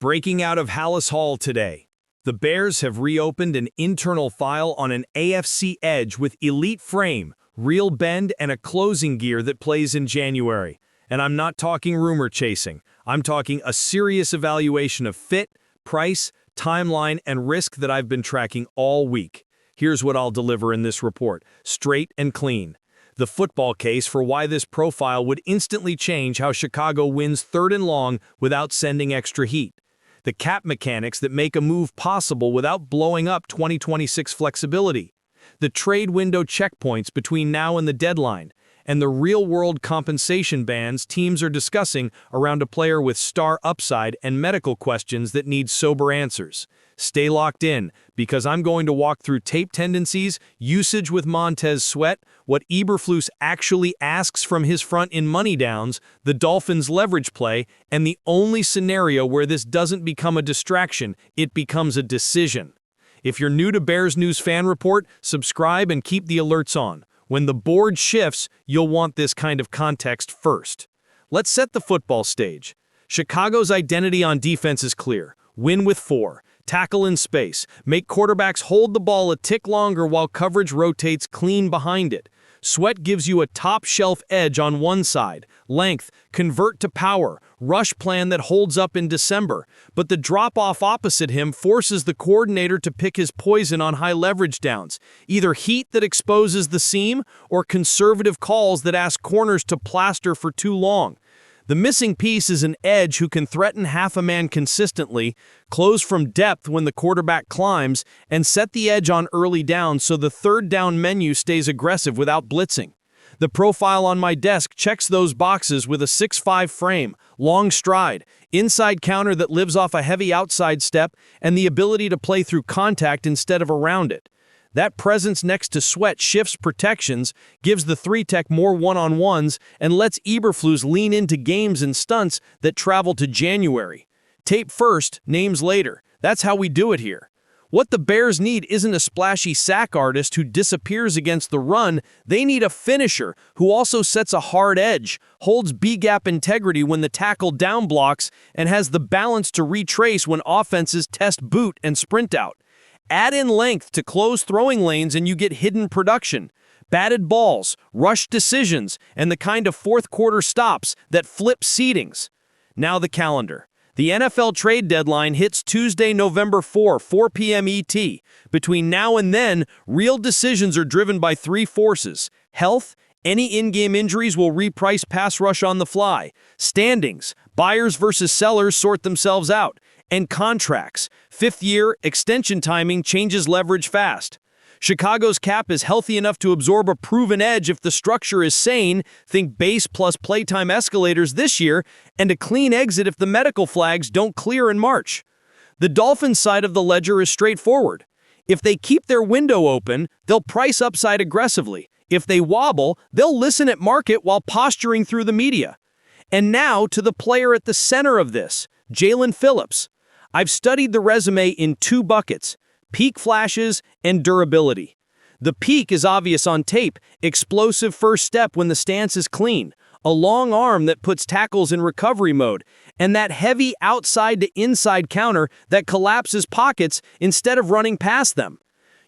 Breaking out of Hallis Hall today. The Bears have reopened an internal file on an AFC edge with elite frame, real bend, and a closing gear that plays in January. And I'm not talking rumor chasing. I'm talking a serious evaluation of fit, price, timeline, and risk that I've been tracking all week. Here's what I'll deliver in this report, straight and clean. The football case for why this profile would instantly change how Chicago wins 3rd and long without sending extra heat. The cap mechanics that make a move possible without blowing up 2026 flexibility. The trade window checkpoints between now and the deadline. And the real-world compensation bands teams are discussing around a player with star upside and medical questions that need sober answers. Stay locked in, because I'm going to walk through tape tendencies, usage with Montez Sweat, what Eberflus actually asks from his front in money downs, the Dolphins' leverage play, and the only scenario where this doesn't become a distraction, it becomes a decision. If you're new to Bears News Fan Report, subscribe and keep the alerts on. When the board shifts, you'll want this kind of context first. Let's set the football stage. Chicago's identity on defense is clear. Win with 4. Tackle in space. Make quarterbacks hold the ball a tick longer while coverage rotates clean behind it. Sweat gives you a top-shelf edge on one side. Length, convert to power, rush plan that holds up in December. But the drop-off opposite him forces the coordinator to pick his poison on high leverage downs. Either heat that exposes the seam or conservative calls that ask corners to plaster for too long. The missing piece is an edge who can threaten half a man consistently, close from depth when the quarterback climbs, and set the edge on early down so the third down menu stays aggressive without blitzing. The profile on my desk checks those boxes with a 6'5" frame, long stride, inside counter that lives off a heavy outside step, and the ability to play through contact instead of around it. That presence next to Sweat shifts protections, gives the 3-tech more one-on-ones, and lets Eberflus lean into games and stunts that travel to January. Tape first, names later. That's how we do it here. What the Bears need isn't a splashy sack artist who disappears against the run. They need a finisher who also sets a hard edge, holds B-gap integrity when the tackle down blocks, and has the balance to retrace when offenses test boot and sprint out. Add in length to close throwing lanes and you get hidden production. Batted balls, rushed decisions, and the kind of fourth-quarter stops that flip seedings. Now the calendar. The NFL trade deadline hits Tuesday, November 4, 4 p.m. ET. Between now and then, real decisions are driven by 3 forces. Health, any in-game injuries will reprice pass rush on the fly. Standings, buyers versus sellers sort themselves out. And contracts. 5th year, extension timing changes leverage fast. Chicago's cap is healthy enough to absorb a proven edge if the structure is sane, think base plus playtime escalators this year, and a clean exit if the medical flags don't clear in March. The Dolphins side of the ledger is straightforward. If they keep their window open, they'll price upside aggressively. If they wobble, they'll listen at market while posturing through the media. And now to the player at the center of this, Jaelan Phillips. I've studied the resume in 2 buckets, peak flashes and durability. The peak is obvious on tape, explosive first step when the stance is clean, a long arm that puts tackles in recovery mode, and that heavy outside to inside counter that collapses pockets instead of running past them.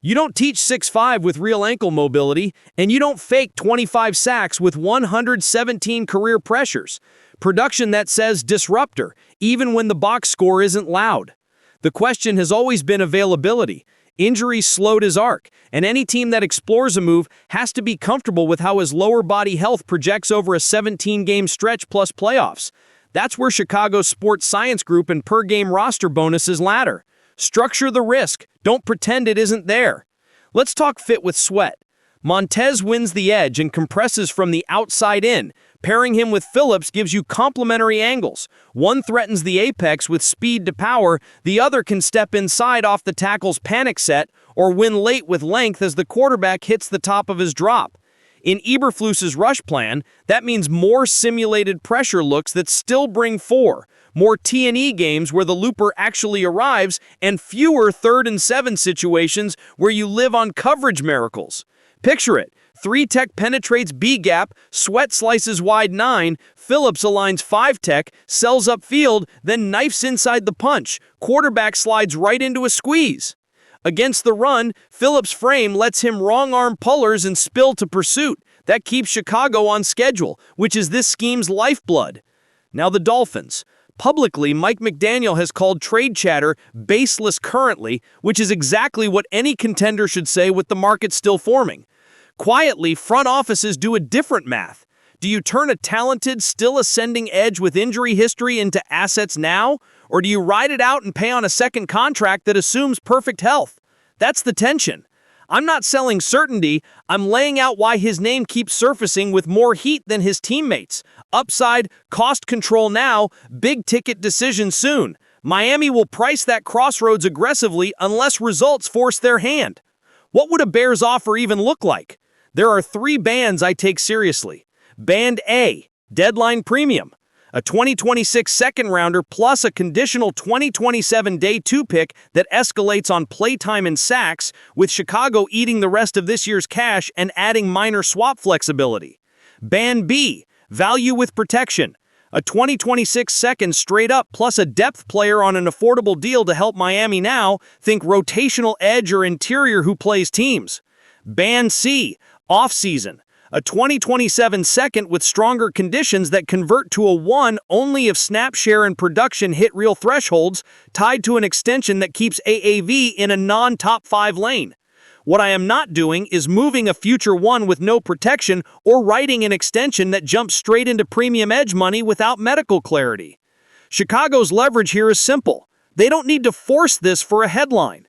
You don't teach 6'5" with real ankle mobility, and you don't fake 25 sacks with 117 career pressures. Production that says disruptor, even when the box score isn't loud. The question has always been availability. Injuries slowed his arc, and any team that explores a move has to be comfortable with how his lower body health projects over a 17-game stretch plus playoffs. That's where Chicago's Sports Science Group and per-game roster bonuses ladder. Structure the risk. Don't pretend it isn't there. Let's talk fit with Sweat. Montez wins the edge and compresses from the outside in. Pairing him with Phillips gives you complementary angles. One threatens the apex with speed to power, the other can step inside off the tackle's panic set or win late with length as the quarterback hits the top of his drop. In Eberflus's rush plan, that means more simulated pressure looks that still bring 4, more T&E games where the looper actually arrives, and fewer 3rd and 7 situations where you live on coverage miracles. Picture it. 3-tech penetrates B gap, Sweat slices wide 9, Phillips aligns 5-tech, sells upfield, then knifes inside the punch. Quarterback slides right into a squeeze. Against the run, Phillips' frame lets him wrong-arm pullers and spill to pursuit. That keeps Chicago on schedule, which is this scheme's lifeblood. Now the Dolphins. Publicly, Mike McDaniel has called trade chatter baseless currently, which is exactly what any contender should say with the market still forming. Quietly, front offices do a different math. Do you turn a talented, still ascending edge with injury history into assets now? Or do you ride it out and pay on a second contract that assumes perfect health? That's the tension. I'm not selling certainty, I'm laying out why his name keeps surfacing with more heat than his teammates. Upside, cost control now, big-ticket decision soon. Miami will price that crossroads aggressively unless results force their hand. What would a Bears offer even look like? There are 3 bands I take seriously. Band A, deadline premium. A 2026 second-rounder plus a conditional 2027 Day 2 pick that escalates on playtime and sacks, with Chicago eating the rest of this year's cash and adding minor swap flexibility. Band B, value with protection. A 2026 second straight up plus a depth player on an affordable deal to help Miami now, think rotational edge or interior who plays teams. Band C, off-season. A 2027 second with stronger conditions that convert to a 1 only if snap share and production hit real thresholds, tied to an extension that keeps AAV in a non-top 5 lane. What I am not doing is moving a future 1 with no protection or writing an extension that jumps straight into premium edge money without medical clarity. Chicago's leverage here is simple. They don't need to force this for a headline.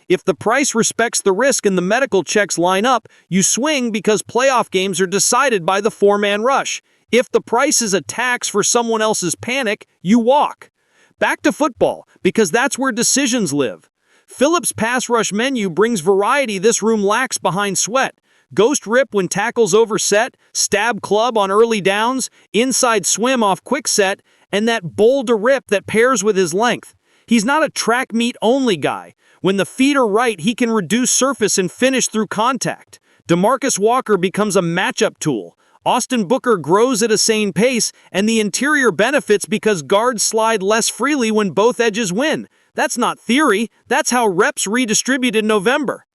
If the price respects the risk and the medical checks line up, you swing because playoff games are decided by the 4-man rush. If the price is a tax for someone else's panic, you walk. Back to football, because that's where decisions live. Phillips' pass rush menu brings variety this room lacks behind Sweat. Ghost rip when tackles overset, stab club on early downs, inside swim off quick set, and that bowl to rip that pairs with his length. He's not a track meet only guy. When the feet are right, he can reduce surface and finish through contact. DeMarcus Walker becomes a matchup tool. Austin Booker grows at a sane pace, and the interior benefits because guards slide less freely when both edges win. That's not theory, that's how reps redistribute in November.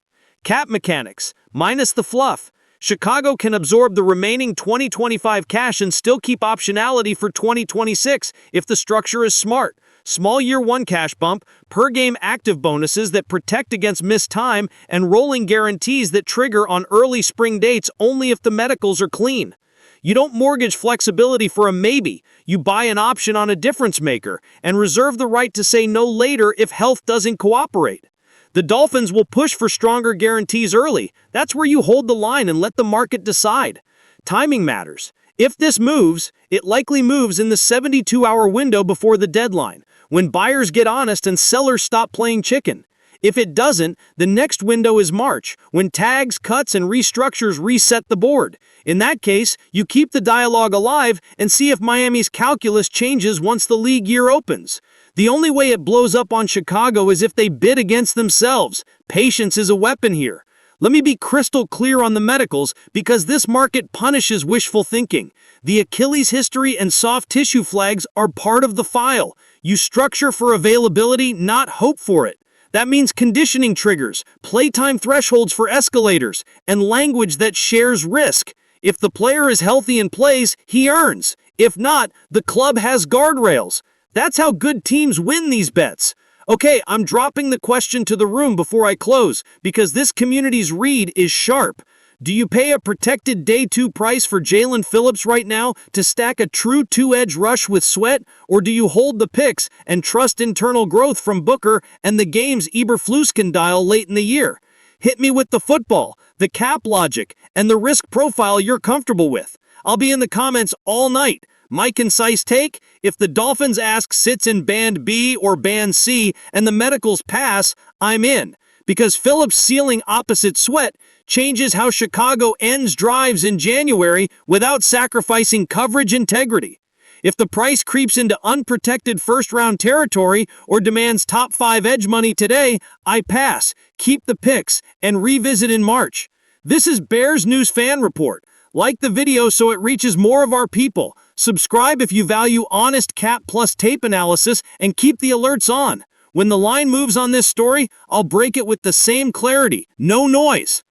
Cap mechanics, minus the fluff. Chicago can absorb the remaining 2025 cash and still keep optionality for 2026 if the structure is smart. Small year 1 cash bump, per game active bonuses that protect against missed time, and rolling guarantees that trigger on early spring dates only if the medicals are clean. You don't mortgage flexibility for a maybe, you buy an option on a difference maker, and reserve the right to say no later if health doesn't cooperate. The Dolphins will push for stronger guarantees early. That's where you hold the line and let the market decide. Timing matters. If this moves, it likely moves in the 72-hour window before the deadline, when buyers get honest and sellers stop playing chicken. If it doesn't, the next window is March, when tags, cuts, and restructures reset the board. In that case, you keep the dialogue alive and see if Miami's calculus changes once the league year opens. The only way it blows up on Chicago is if they bid against themselves. Patience is a weapon here. Let me be crystal clear on the medicals, because this market punishes wishful thinking. The Achilles history and soft tissue flags are part of the file. You structure for availability, not hope for it. That means conditioning triggers, playtime thresholds for escalators, and language that shares risk. If the player is healthy and plays, he earns. If not, the club has guardrails. That's how good teams win these bets. Okay, I'm dropping the question to the room before I close, because this community's read is sharp. Do you pay a protected Day 2 price for Jaelan Phillips right now to stack a true 2-edge rush with Sweat, or do you hold the picks and trust internal growth from Booker and the game's Eberflus dial late in the year? Hit me with the football, the cap logic, and the risk profile you're comfortable with. I'll be in the comments all night. My concise take: if the Dolphins ask sits in Band B or Band C and the medicals pass, I'm in. Because Phillips ceiling opposite Sweat changes how Chicago ends drives in January without sacrificing coverage integrity. If the price creeps into unprotected first-round territory or demands top 5 edge money today, I pass, keep the picks, and revisit in March. This is Bears News Fan Report. Like the video so it reaches more of our people. Subscribe if you value honest cap plus tape analysis and keep the alerts on. When the line moves on this story, I'll break it with the same clarity. No noise.